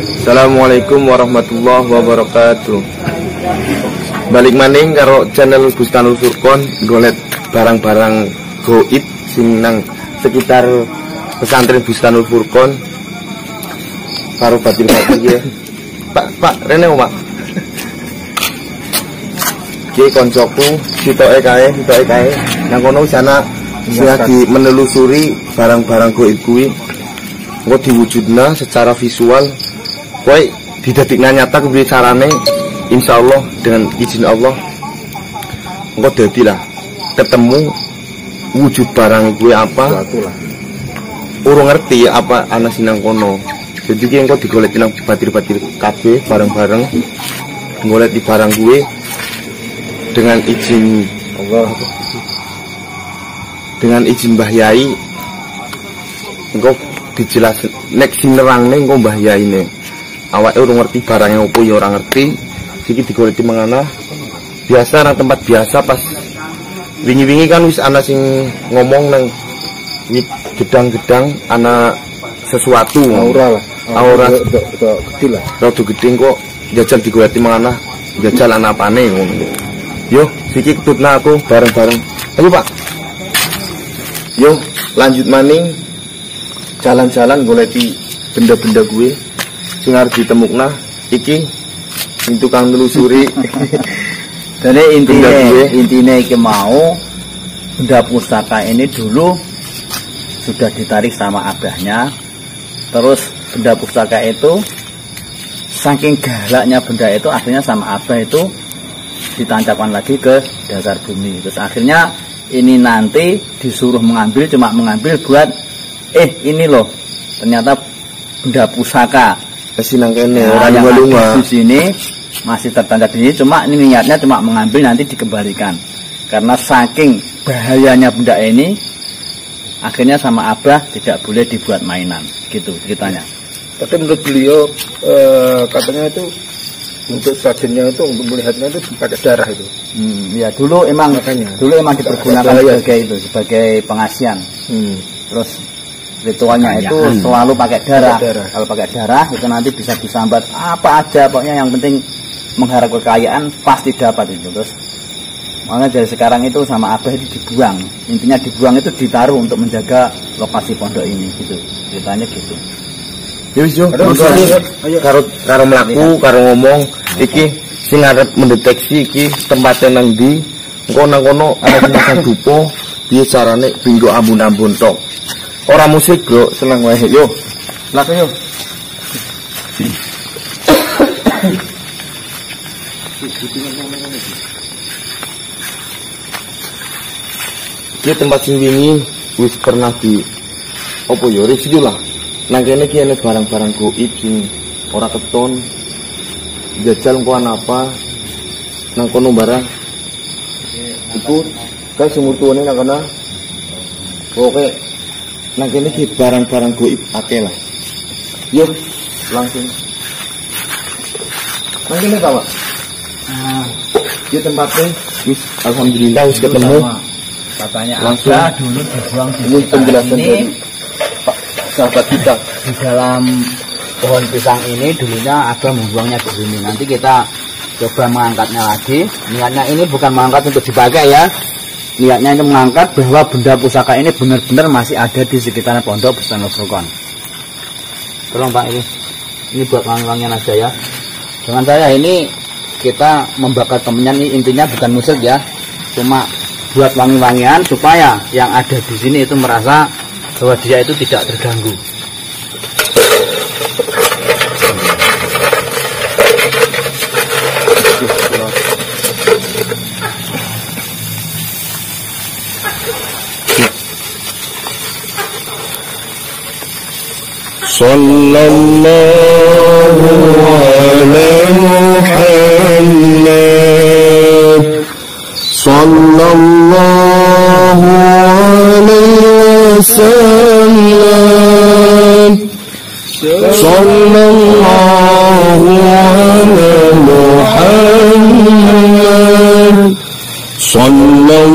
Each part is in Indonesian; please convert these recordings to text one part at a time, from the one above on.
Assalamualaikum warahmatullahi wabarakatuh. Balik maning karo channel Bustanul Furqon, golet barang-barang goib sing nang sekitar pesantren Bustanul Furqon karo batin-batin ya. Pak Rene Pak. Ki koncoku sitoke kae nang kono sana lagi menelusuri barang-barang goib kuwi. Engko diwujudna secara visual. Kowe didadekna nyata kepiye carane, insyaallah dengan izin Allah engko dadilah ketemu wujud barang gue apa. Urung ngerti apa ana sinang kono. Jadi ki engko digoleki nang batir-batir kabeh bareng-bareng golek di barang gue dengan izin Allah. Dengan izin Mbah Yai engko dijelasin nek sing nerangne engko Mbah Yai ne. Awake urung ngerti barangnya opo ya ora ngerti. Siki digoleki mangana. Biasa nang tempat biasa pas wingi-wingi kan wis ana sing ngomong nang gedang-gedang ana sesuatu. Aura lah. Aura kecil lah. Rada gedhe kok jajal digoleki mangana. Jajal ana apane ngono. Yo, siki ketutna aku bareng-bareng. Ayo Pak. Yo, lanjut maning. Jalan-jalan goleki benda-benda gue. Sing arep ditemukna iki sing tukang nelusuri. Jadi intinya iki mau benda pustaka ini dulu sudah ditarik sama abahnya. Terus benda pustaka itu saking galaknya benda itu akhirnya sama abah itu ditancapkan lagi ke dasar bumi. Terus akhirnya ini nanti disuruh mengambil, cuma mengambil buat ini loh ternyata benda pusaka. Kesinang kene orang lunga di sini masih tertanda di sini, cuma ini niatnya cuma mengambil nanti dikembalikan karena saking bahayanya benda ini akhirnya sama abah tidak boleh dibuat mainan gitu ceritanya. Tapi menurut beliau katanya itu untuk sajennya itu untuk melihatnya itu pakai darah itu. Ya dulu emang dipergunakan sebagai pengasian. Terus ritualnya itu selalu pakai darah. Kalau pakai darah itu nanti bisa disambat apa aja, pokoknya yang penting mengharap kekayaan pasti dapat itu. Terus makanya dari sekarang itu sama abah itu dibuang. Intinya dibuang itu ditaruh untuk menjaga lokasi pondok ini gitu. Ceritanya gitu. Yus yo, karo mlaku, karo ngomong iki sing arep mendeteksi iki tempatnya nang ndi. Engko nang kono ana tempat dupo, piye carane binggo ambun-ambun tok. Ora musik, Bro, seneng wae. Yo. Mlaku yo. Iki tempat sing wingi wis pernah di opo yo review lah. Nang kene iki ana barang-barang goib sing ora keton. Jajal engko ana apa? Nang kono barang. Iku kae sumur tuwane nang kana. Oke. Nang kene iki barang-barang goib akeh lah. Yo, langsung. Nang kene Pak. Di tempatnya wis alhamdulillah wis ketemu. Katanya langsung ada dulu dibuang ini penjelasan dari Pak sahabat kita. Di dalam pohon pisang ini dulunya ada membuangnya di sini. Nanti kita coba mengangkatnya lagi. Niatnya ini bukan mengangkat untuk dipakai ya. Niatnya itu mengangkat bahwa benda pusaka ini benar-benar masih ada di sekitar pondok Bustanul Furqon. Tolong Pak ini buat wangi-wangian aja ya. Dengan saya ini kita membakar temennya ini intinya bukan musik ya, cuma buat wangi-wangian supaya yang ada di sini itu merasa bahwa dia itu tidak terganggu. Sallallahu alaihi Muhammad Sallallahu alaihi wasallam Sallallahu alaihi Muhammad Sallallahu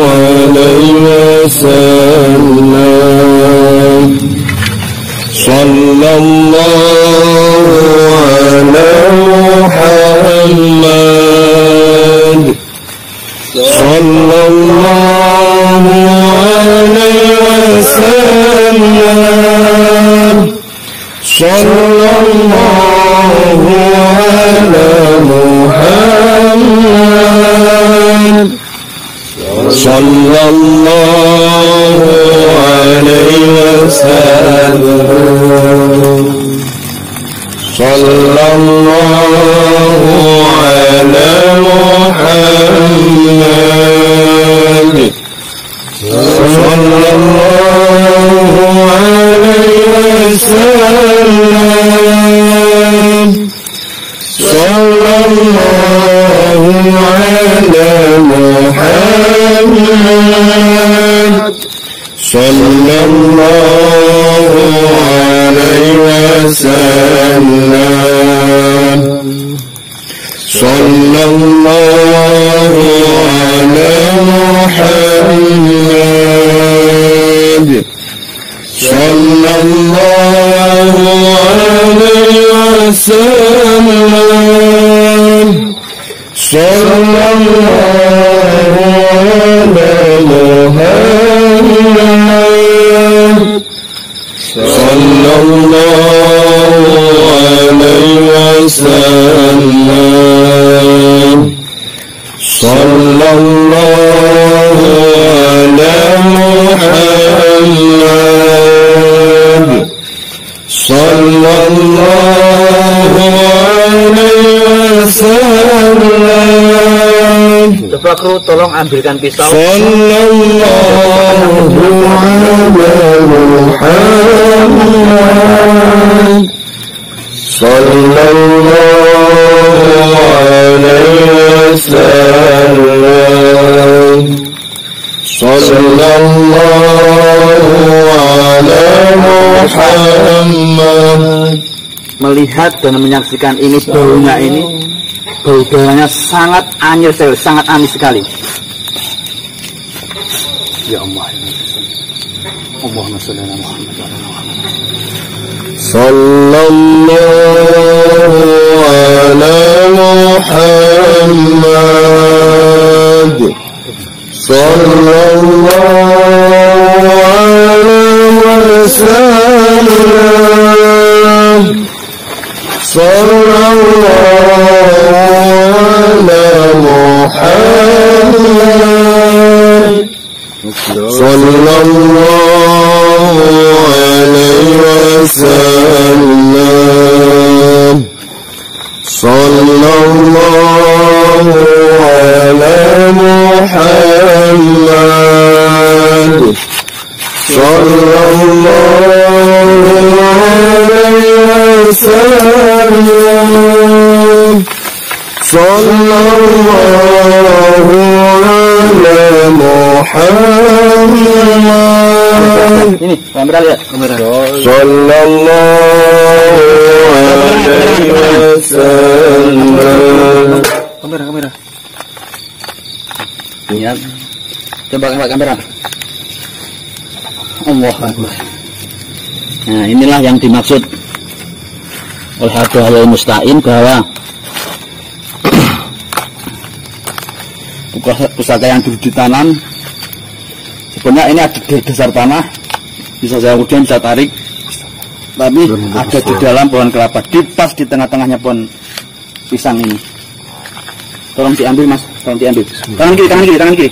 alaihi wasallam Coba kru tolong ambilkan pisau. Melihat dan menyaksikan ini, baunya ini, bau darahnya sangat anyir sekali, sangat anis sekali. Ya Allah, Allahumma sholli ala Muhammad. Sallallahu ala Muhammad. Sallallahu alaihi wasallam. Sallallahu ala Muhammad. Sallallahu alaihi wasallam. Sallallahu ala Muhammad. Sallallahu alaihi wasallam. Sallallahu ala Muhammad. Ini kamera, lihat kamera. Sallallahu alaihi wasallam. Kamera. Lihat. Coba kamera. Allah Akbar. Nah, inilah yang dimaksud oleh Abdul Musta'in bahwa pusaka yang dulu ditanam sebenarnya ini ada di dasar tanah, bisa saya kemudian bisa tarik, tapi ada di dalam pohon kelapa, pas di tengah-tengahnya pohon pisang ini. Tolong diambil Mas, tolong diambil. Tangan kiri.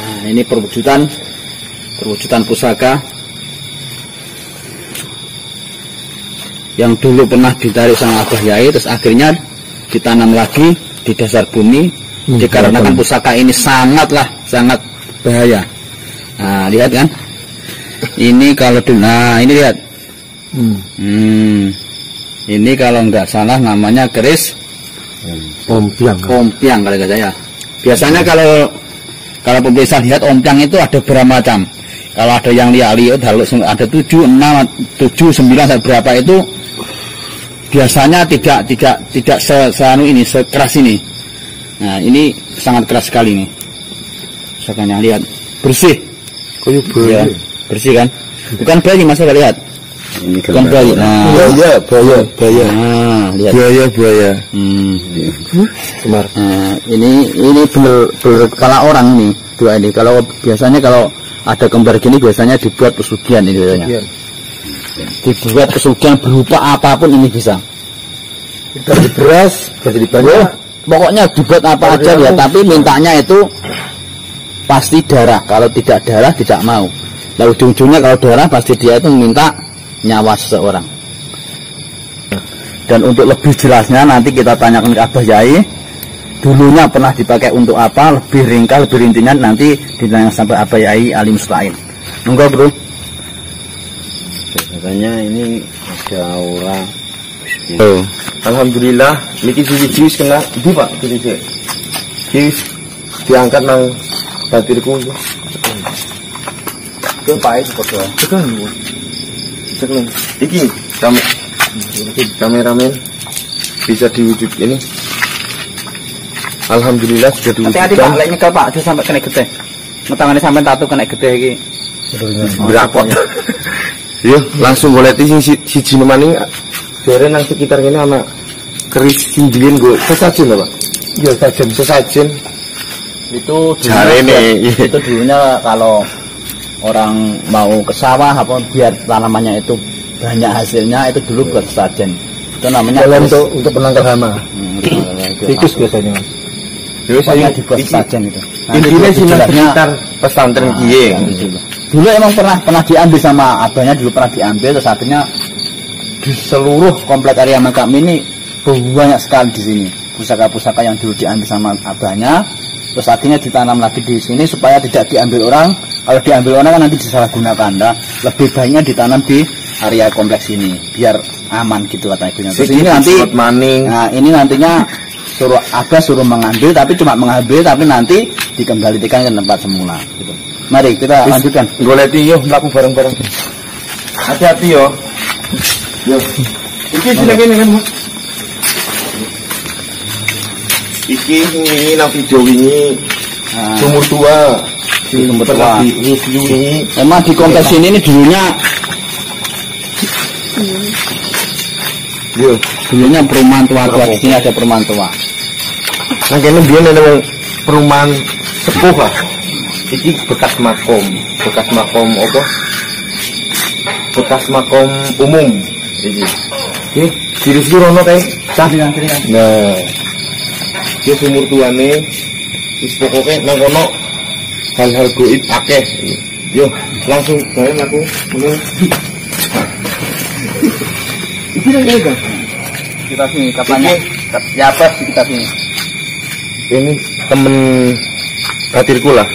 Nah, ini perwujudan pusaka yang dulu pernah ditarik sama Abah Yai, terus akhirnya ditanam lagi di dasar bumi, dikarenakan pusaka ini sangat bahaya. Nah, lihat kan, ini kalau dulu, nah ini lihat, ini kalau nggak salah namanya keris ompiang kalau nggak saya. Biasanya kalau pemirsa lihat ompiang itu ada berapa macam. Kalau ada yang lihat ada 7, 6, 7, 9 berapa itu biasanya tidak sekeras ini. Nah, ini sangat keras sekali nih. pusakanya. Lihat, bersih. Koyo Ya, bersih kan? Bukan bayi, Mas, saya lihat. Bukan bayi. Nah, buaya. nah, lihat. Buaya. Kemar. Nah, ini bener kepala orang ini. Dua ini. Kalau biasanya kalau ada kembar gini biasanya dibuat pesugihan ini biasanya. Iya. Dibuat pesugihan berupa apapun ini bisa. Dari beras, jadi banyak. Pokoknya dibuat apa aja ya, tapi mintanya itu pasti darah. Kalau tidak darah tidak mau. Nah, ujung-ujungnya kalau darah pasti dia itu minta nyawa seseorang. Dan untuk lebih jelasnya nanti kita tanyakan ke Abah Yai. Dulunya pernah dipakai untuk apa? Lebih ringkas, lebih rintinya nanti ditanya sampai Abah Yai alim musta'in. Monggo, Bro. Katanya ini ada aura. Oh. Alhamdulillah niki siji wis kena ndi Pak iki. Wis diangkat nang batirku. Itu Pak itu foto. Tekan. Iki kameramen bisa diwujud ini. Alhamdulillah sudah diwujudkan. Hati-hati Pak, lek nyekel Pak, aja sampai kena getih. Metangane sampai tatu kena getih iki. Berakot. Yo, langsung goleti siji maning. Jare nang sekitar kene ana keris sindien go sesajen Pak. Ya Sesajen. Itu Jarene. itu dulunya kalau orang mau ke sawah apa biar tanamannya itu banyak hasilnya itu dulu buat sesajen. Itu namanya kalau keris. untuk penangkal hama. Tikus biasanya. Yo Pokoknya saya dibuat sesajen itu. intinya sih nang jelasnya sekitar pesantren kiye. Dulu emang pernah diambil sama abahnya, dulu pernah diambil, terus akhirnya di seluruh komplek area makam ini banyak sekali di sini pusaka-pusaka yang dulu diambil sama abahnya, terus akhirnya ditanam lagi di sini supaya tidak diambil orang. Kalau diambil orang kan nanti disalahgunakan. Nah, lebih baiknya ditanam di area kompleks ini biar aman gitu katanya. Terus ini nanti maning. nah ini nantinya suruh abah suruh mengambil, tapi cuma mengambil tapi nanti dikembalikan ke tempat semula gitu. Mari kita lanjutkan. Goleti yo mlaku bareng-bareng. Hati-hati yo. Yo. Iki sing kene kan. Iki ini nang video wingi sumur tua. Sumur tua. Review ini. Emang di kompleks ini dulunya Yo, dulunya perumahan tua-tua, di sini ada perumahan tua. nang kene biyen ana wong perumahan sepuh lah. Iki bekas makom apa? Bekas makom umum. Iki virus iki rono kae. Nah, iki sumur tuane wis pokoke nang kono hal-hal goib akeh. Yo, langsung gawe aku ngene. Iki lagi kan? Kita sini katanya. Ya apa sih kita sini? Ini temen batirku lah.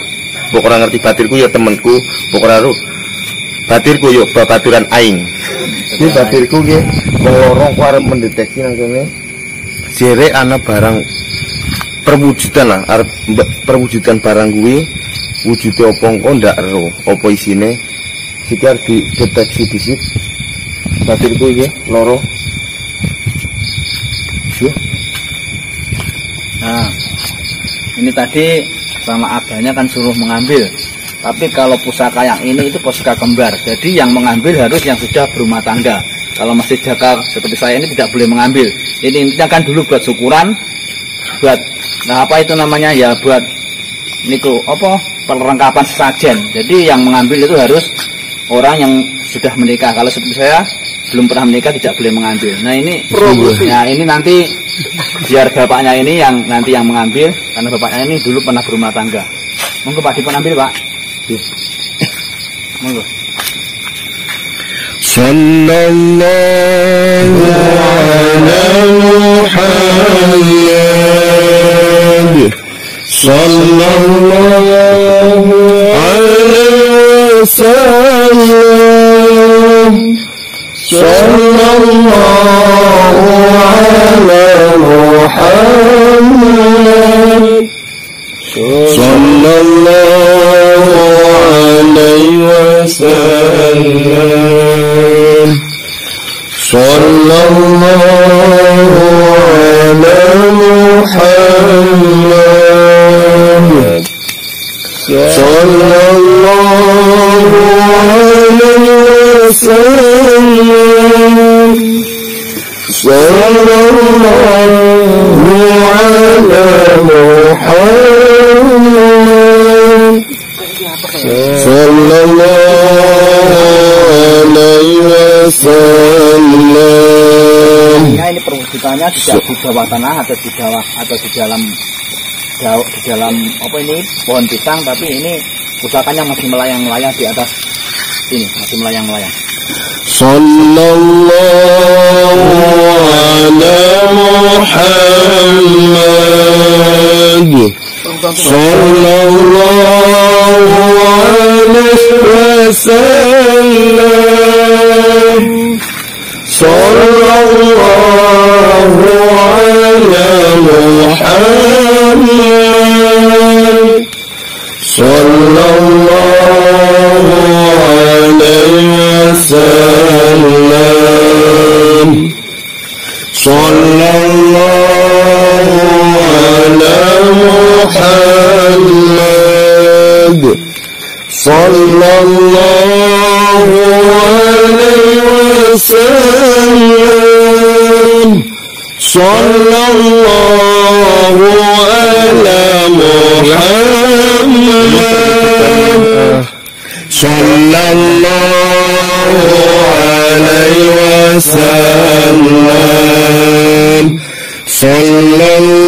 Pokok ora ngerti batirku ya temenku, pokok ora batirku yo babaturan aing. Iki batirku nggih wong loro ku arep mendeteksi nang kene. Jere ana barang perwujudan lah, arep perwujudan barang kuwi wujude apa engko ndak ero, apa isine. Iki arep dideteksi dhisik. Batirku iki loro. Yo. Nah, ini tadi sama abahnya kan suruh mengambil. Tapi kalau pusaka yang ini itu pusaka kembar. Jadi yang mengambil harus yang sudah berumah tangga. Kalau masih jakar seperti saya ini tidak boleh mengambil. Ini intinya kan dulu buat syukuran, buat nah apa itu namanya ya buat niku apa perlengkapan sesajen. Jadi yang mengambil itu harus orang yang sudah menikah. Kalau seperti saya belum pernah menikah tidak boleh mengambil. Nah ini nah ini nanti biar bapaknya ini yang nanti yang mengambil karena bapaknya ini dulu pernah berumah tangga. Monggo Pak dipun ambil Pak. Monggo. Sallallahu ala Muhammad. Sallallahu alaihi wasallam. Sallallahu ala Muhammad. Sallallahu alaihi wasallam. Sallallahu ala Muhammad. sallallahu alaihi wasallam sallallahu ala Muhammad sallallahu alaihi wasallam. Ini perwujudannya tidak di bawah tanah atau di bawah atau di dalam apa ini pohon pisang, tapi ini pusakanya masih melayang-layang di atas ini, masih melayang-layang. Sallallahu ala Muhammad sallallahu alaihi wasallam sallallahu ala Muhammad sallallahu alaihi wasallam sallallahu ala Muhammad sallallahu alaihi wasallam sallallahu ala Muhammad sallallahu alaihi wasallam sallallahu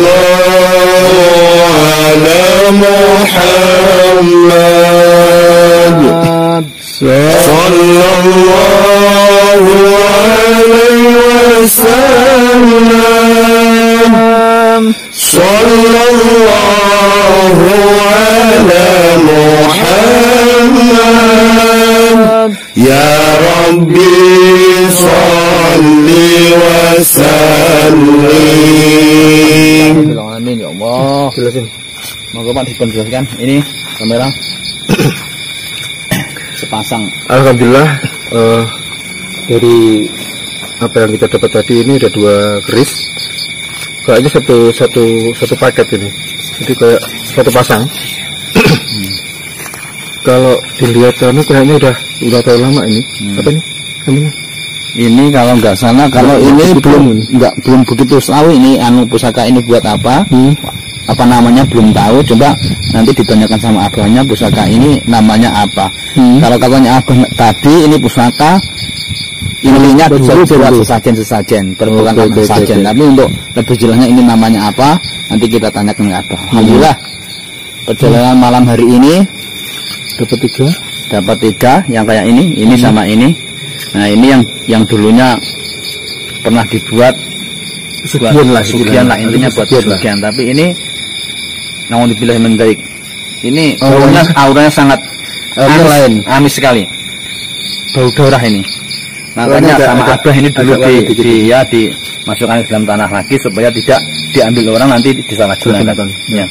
ala Muhammad sallallahu alaihi wasallam sallallahu ala Muhammad ya Rabbi salli wa sallim. Amin ya Allah. Jelasin. Moga Pak dijelaskan. Ini kamera sepasang. Alhamdulillah dari apa yang kita dapat tadi ini ada 2 keris. Kayaknya satu paket ini. Jadi kayak satu pasang. Kalau dilihat karena kayaknya udah terlalu lama ini. Apa nih? Ini kalau nggak salah, kalau ini belum begitu tahu ini pusaka ini buat apa. Apa namanya belum tahu, coba nanti ditanyakan sama abahnya pusaka ini namanya apa. Kalau katanya abah tadi ini pusaka intinya dulu buat sesajen permulaan sesajen, tapi untuk lebih jelasnya ini namanya apa nanti kita tanyakan ke abah. Alhamdulillah perjalanan malam hari ini dapat 3 yang kayak ini sama ini. Nah ini yang dulunya pernah dibuat sekian lah intinya buat sekian, tapi ini namun dipilih mendaik. Ini auranya sangat amis sekali, bau darah ini. Makanya sama abah ini dulu dimasukkan ke dalam tanah lagi supaya tidak diambil orang nanti disalahgunakan. Ya.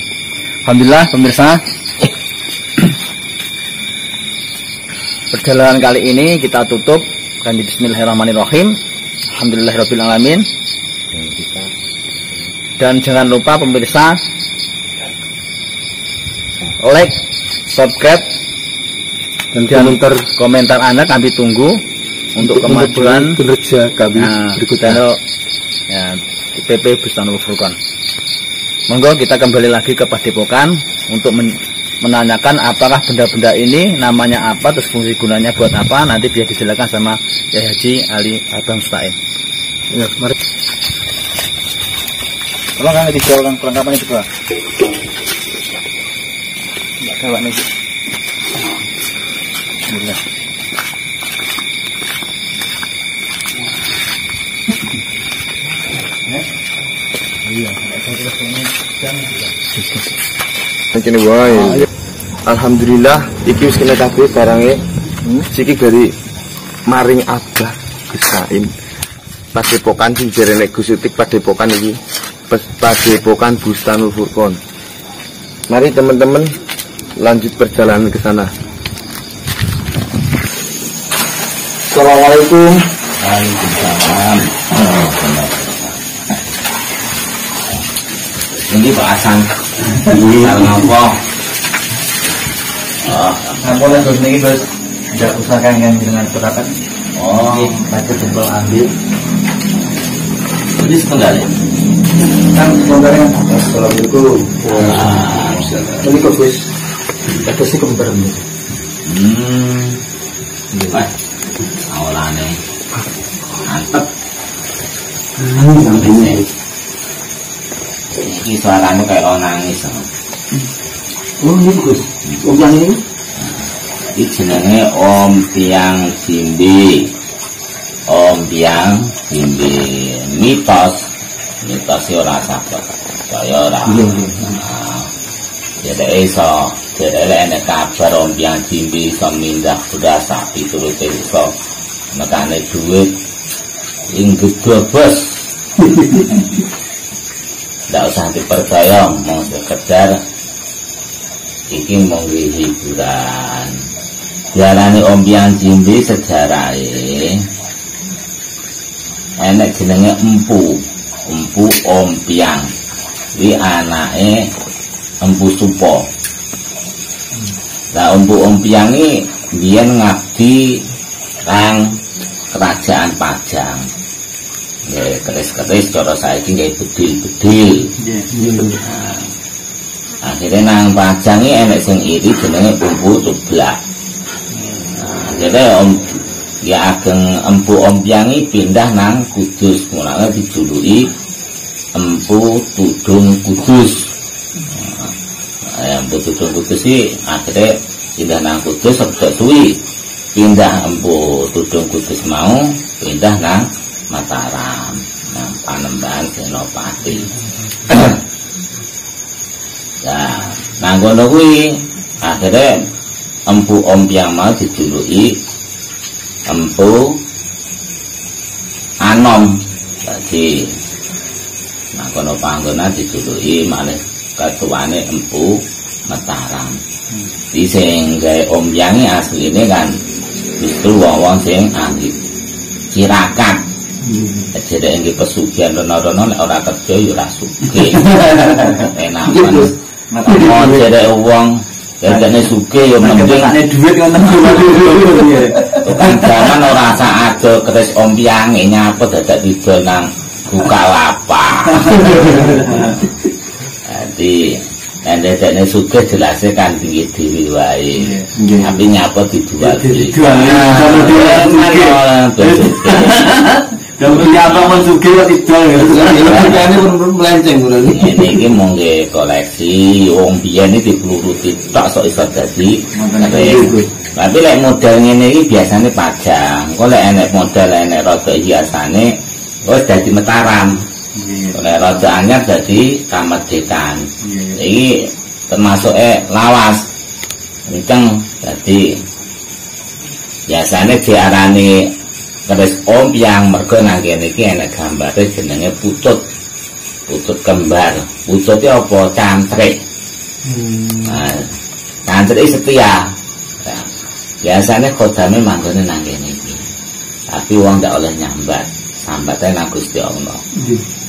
Alhamdulillah pemirsa, perjalanan kali ini kita tutup dan bismillahirrahmanirrahim. Alhamdulillahirabbil alamin. Dan jangan lupa pemirsa like, subscribe, dan komentar Anda kami tunggu untuk kemajuan kinerja kami berikutnya. Ya, PP Bustanul Furqon. Monggo kita kembali lagi ke Padepokan untuk menanyakan apakah benda-benda ini namanya apa, terus fungsi gunanya buat apa, nanti biar disilakan sama Yai Haji Ali Abang Mustain. Ya, mari. Tolong kan dijualkan perlengkapannya juga. Enggak ada nih. Bismillah. Kene wae. Alhamdulillah iki wis kena kabeh barange. Siki dari maring Abah Gusain. Padepokan sing jerene Gus Utik padepokan iki. Padepokan Bustanul Furqon. Mari teman-teman lanjut perjalanan ke sana. Assalamualaikum. Waalaikumsalam. Ini Pak Hasan. Ini apa? Boleh terus ini bos. Tidak usah kan dengan terakan. Baca jempol ambil. Ini sekali. Kan sebenarnya Assalamualaikum. Ini kok guys. Ada sih kembar ini. Awalane. Mantep. Ini suaranya kayak orang nangis. Ini Gus. Yang ini? Ini jenenge Om Piang Jimbi. Om Piang Jimbi. Mitos ora sabar. Saya ora. Jadi iso, jadi enek kabar Om Piang Jimbi iso mindah sudah sapi turut iso mekane duit ing gedhe bos. Nggak usah dipercaya, mau sekedar iki mau hiburan. Diarani Om Piang Jimbi sejarahnya enek jenenge Empu Om Piang. Kuwi anake Empu Supo. Lah Om Piang iki biyen ngabdi nang kerajaan Pajang. Nggih, keris-keris cara saiki nggih bedil-bedil. Akhirnya nang Pajang iki enek sing iri jenenge Empu Tublak. Jadi ageng Empu Om Piang iki pindah nang Kudus, mulane dijuluki Empu Tudung Kudus. Empu Tudung Kudus iki akhirnya pindah nang Kudus sebab suwi pindah Empu Tudung Kudus mau pindah nang Mataram, nang Panembahan Senopati. Nah, nang kono kuwi akhirnya Empu Om Piang mau dijuluki Empu Anom. Jadi nang kono panggonan dijuluki malih ketuane Empu Mataram. Di sing gawe Om Piang asline kan justru wong-wong sing ahli cirakat. Jadi yang pesugihan rono-rono ora kerja ya ora sugih. Enak banget. Mau jadi uang, jadi sugih ya mending. duit ngoten. Kan zaman ora sak ada keris Om Piang nyapa dadak didol nang Bukalapak. Jadi dadane sugih jelasnya kan tinggi dhewe wae. Tapi nyapa dijual. Dan apa mau sugih kok idol ya. Ini pun melenceng berarti. Ini mongge koleksi wong biyen iki dipluruti tok sok iso dadi. Tapi lek model ngene iki biasane Pajang. Kok lek enek model enek rada hiasane wis dadi Mataram. Lek rada anyar dadi Kamardikan. Iki termasuk lawas. Kenceng dadi biasane diarani keris Om Piang mergo nang kene iki enek gambare jenenge putut kembar. Putute apa? Cantrik. Nah, cantrik setia. Nah, biasanya kodame manggone nang kene iki. Tapi wong ndak oleh nyambat, sambate nang Gusti Allah.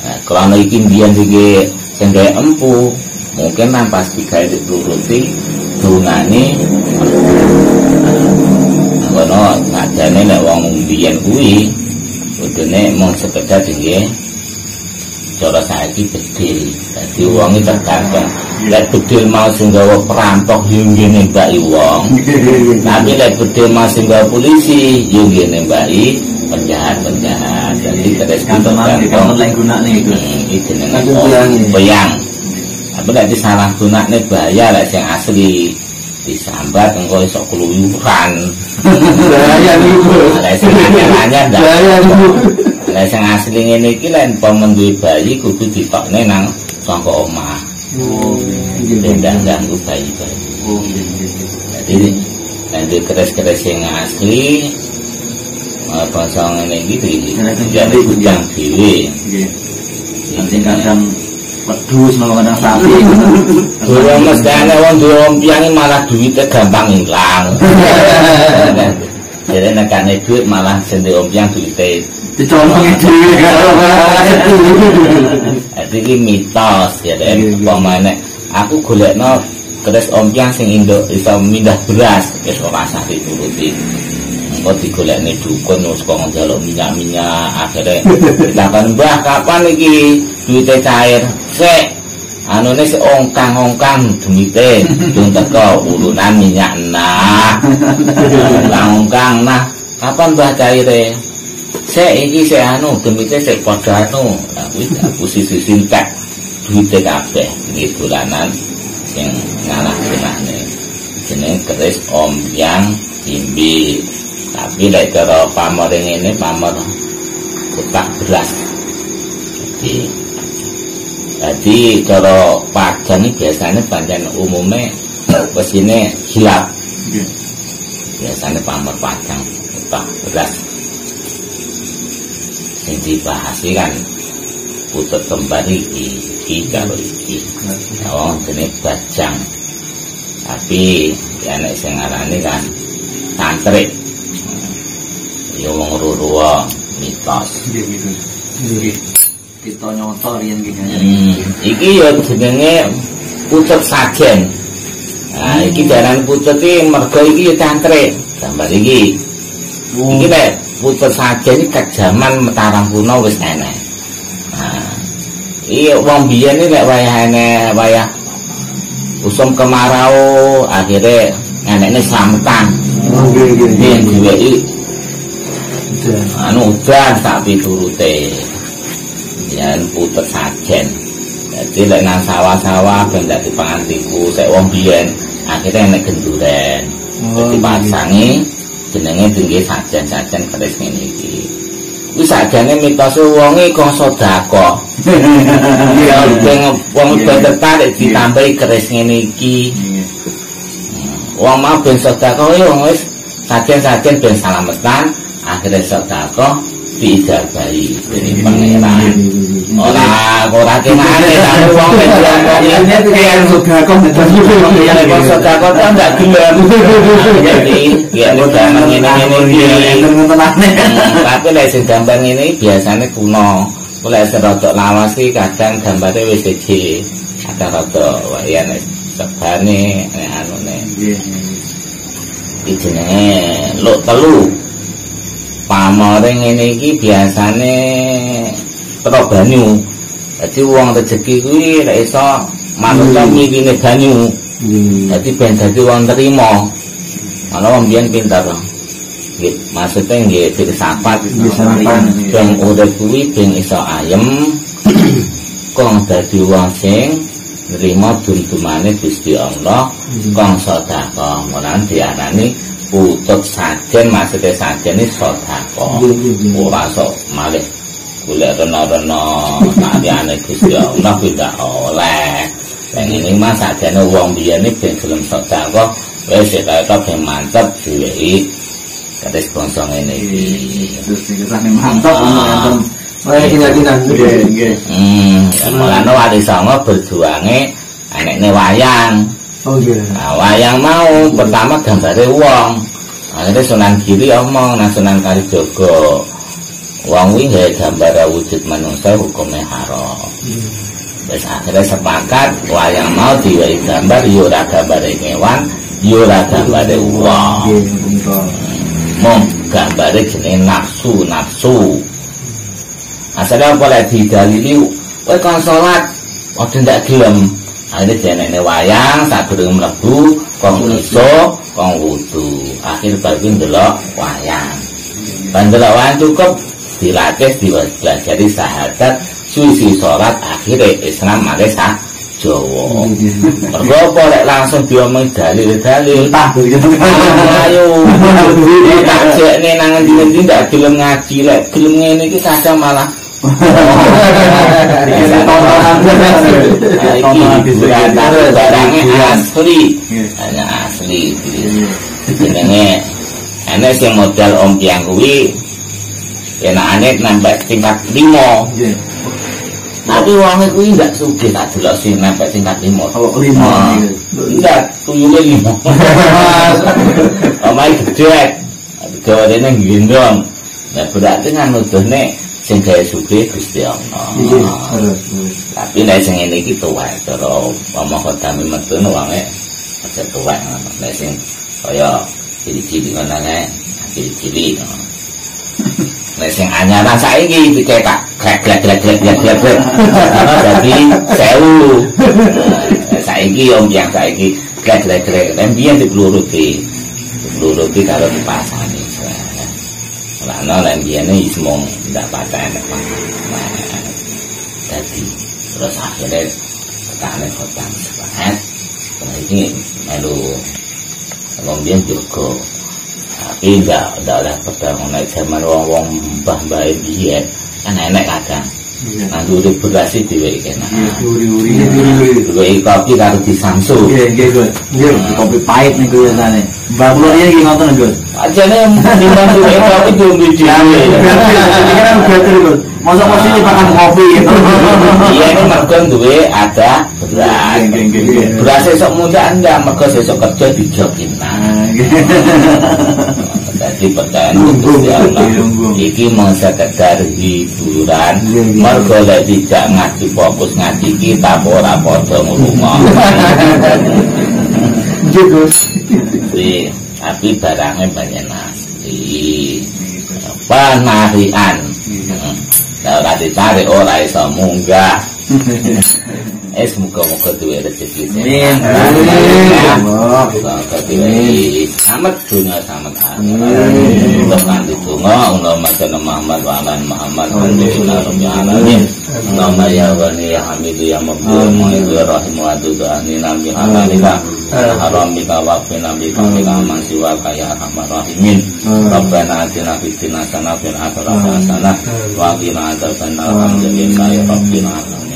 Nah, krana iki mbiyen iki sing gawe empu, mungkin nang pas digawe dipluruti dungane kono ngajane nek wong mbiyen kuwi kudune mung sekedar dhewe cara saiki bedil. Dadi wong iki tergantung lek bedil mau sing gawa perampok yo nggih nembaki wong. Tapi lek bedil mau sing gawa polisi yo nggih nembaki penjahat-penjahat. Jadi terus tergantung lek gunane iku. Iki jenenge Piang. Tapi lek disalahgunakne bahaya lek sing asli disambat engko iso keluyuran. Bahaya niku. Lek sing anyar ndak. Bahaya niku. Lek sing asli ngene iki lek umpama duwe bayi kudu ditokne nang sangka omah. Tidak ganggu bayi-bayi. Jadi nanti keris-keris yang asli bangsa ngene iki jadi gudang dhewe. Nanti kadang wedhus kadang sapi. Ora mestane wong duwe Om Piang malah duwite gampang ilang. Jadi nekane duit malah sing Om Piang duwite Dicolongi dhewe karo Jadi ini mitos ya, pemane aku golekno keris ompiang sing induk iso mindah beras wis ora usah dituruti. Engko digolekne dukun wis kok njaluk minyak-minyak akhire ditakon Mbah kapan iki duwite cair sik anune sik ongkang-ongkang demite dung teko ulunan minyak nah ongkang nah kapan Mbah caire sik iki sik anu demite sik padha anu lah kuwi posisi sintek duwite kabeh iki dolanan sing ngalah-alahne jeneng keris ompiang imbi. Tapi lek cara pamor ngene pamor kotak beras. Jadi cara pajan iki biasane pancen umume wesine hilap. Biasane pamor pajan kotak beras. Sing dibahas kan putut kembar iki karo iki. Oh, jenenge bajang. Tapi ya nek sing arane kan tantrik. Ya wong ruruwa mitos. Nggih. Kita nyoto riyen iki. Iki ya jenenge pucuk sajen. Nah, iki jaran pucuk iki mergo iki ya tantrik. Gambar iki. Iki nek pucuk sajen iki kejaman Mataram kuno wis enek. Nah, iki wong biyen iki nek wayah usum kemarau akhirnya enekne slametan. Nggih diweki anu udan sak piturute yen puter sajen. Dadi lek nang sawah-sawah ben dadi pangantiku sik wong biyen akhirnya enek genduren. Dadi pasange jenenge tinggi sajen-sajen keris ngene iki. Kuwi sakjane mitose wonge kok sedekah. Ya wong ben tertarik ditambahi keris ngene iki. Wong mau ben sedekah yo wis sajen-sajen ben salametan. Akhirnya sedekah diijabahi dening pangeran. Ora kenane tapi wong iki kan sedekah nek sedekah kan ndak gelem. Jadi ya gambar ngene-ngene tapi lek sing gambar ngene biasane kuno. Lek rada lawas iki kadang gambare wis siji. Kadang rada wayan sebane anune. Iki jenenge luk telu. Pamore ngene iki biasane tero banyu. Dadi wong rejeki kuwi lek iso manut miwine banyu. Dadi ben dadi wong trima. Ana wong biyen pinter. Nggih, maksude nggih filsafat ben urip kuwi ben iso ayem. Kong dadi wong sing nrimo tuntunane Gusti Allah, kong sedekah. Mulane diarani putut sajen, maksudnya sajen ini sedekah. Ora sok malih golek rena-rena sakjane Gusti Allah tidak oleh. Sing ini mah sajane wong biyen iki ben gelem sedekah wis sedekah ben mantep diwehi keris bangsa ngene iki. Terus iki mantep wonten keyakinan nggih. Mulane Wali Songo berjuange anekne wayang. Oh nggih. Nah, wayang mau pertama gambare wong. Akhirnya Sunan Giri omong nang Sunan Kalijaga. Wong kuwi gawe gambar wujud manungsa hukume haram. Wis akhirnya sepakat wayang mau diwehi gambar ya ora gambare kewan, ya ora gambare wong. Mong gambare jenenge nafsu. Asale apa lek didalili kowe kon salat, ojo ndak gelem. Akhirnya jenenge wayang sadurunge mlebu kong iso kong wudu. Akhir baru ndelok wayang. Ndelok wayang cukup dilatih dipelajari syahadat suwi salat akhire Islam male sak Jawa. Mergo apa lek langsung diomong dalil-dalil tak ayo tak jekne nang endi-endi ndak gelem ngaji lek gelem ngene iki kadang malah barangnya asli, hanya asli. Jenenge enek sing modal ompiang kuwi enakane nambah tingkat 5. Tapi wong kuwi ndak sugih tak delok sing nambah tingkat 5. Oh 5. Ndak tuyule 5. Omai gede. Gawane gendong. Nah berarti kan nuduhne sing gawe sugih Gusti Allah. Tapi nek sing ngene iki tuwek cara omong kami metune wonge aja tuwek ngono. Nek sing kaya cilik-cilik ngono kae, cilik-cilik. Nek sing anyaran saiki dicekak glek-glek. Dadi 1000. Saiki om yang saiki glek-glek. Nek biyen dipluruti karo dipasani. Lah ana biyen iki mung ndak paten. Dadi terus akhirnya petane khotbah sepakat. Ini melu ngomong juga. Tapi enggak oleh pedang naik zaman wong-wong mbah-mbah biyen kan enek kadang. Nganggo urip beras iki dhewe kena. Dhewe kopi karo disamsu. Nggih, Gus. Nggih, kopi pahit niku biasane. Mbah kula iki ngoten, Gus. Ajane nimbang dhewe kopi diombe dhewe. Pikiran betul, Gus. Masa mesti makan kopi gitu. Iya ini mergo duwe ada beras. Beras esok muda anda mergo esok kerja dijokin. Jadi percayaan Gusti Allah iki mung sekedar hiburan. Mergo lek tidak ngaji fokus ngaji kita ora padha ngrungok. Nggih, Gus. Tapi barangnya banyak nasi. Penarian. Kalau ditarik ora iso munggah. Muga-muga duwe rezeki. Amin. Semoga duwe selamat dunia selamat akhirat. Dengan ditunggu Allahumma shalli Muhammad wa ala Muhammad alhamdulillah rabbil alamin. Allahumma ya ghani ya hamidu ya mabdul ya rahim wa du'ani nabi halalika haramika wa qina bi fadlika man siwaka ya arhamar rahimin. Rabbana atina fid dunya hasanah wa fil akhirati hasanah wa qina adzabannar. Alhamdulillah ya rabbil alamin.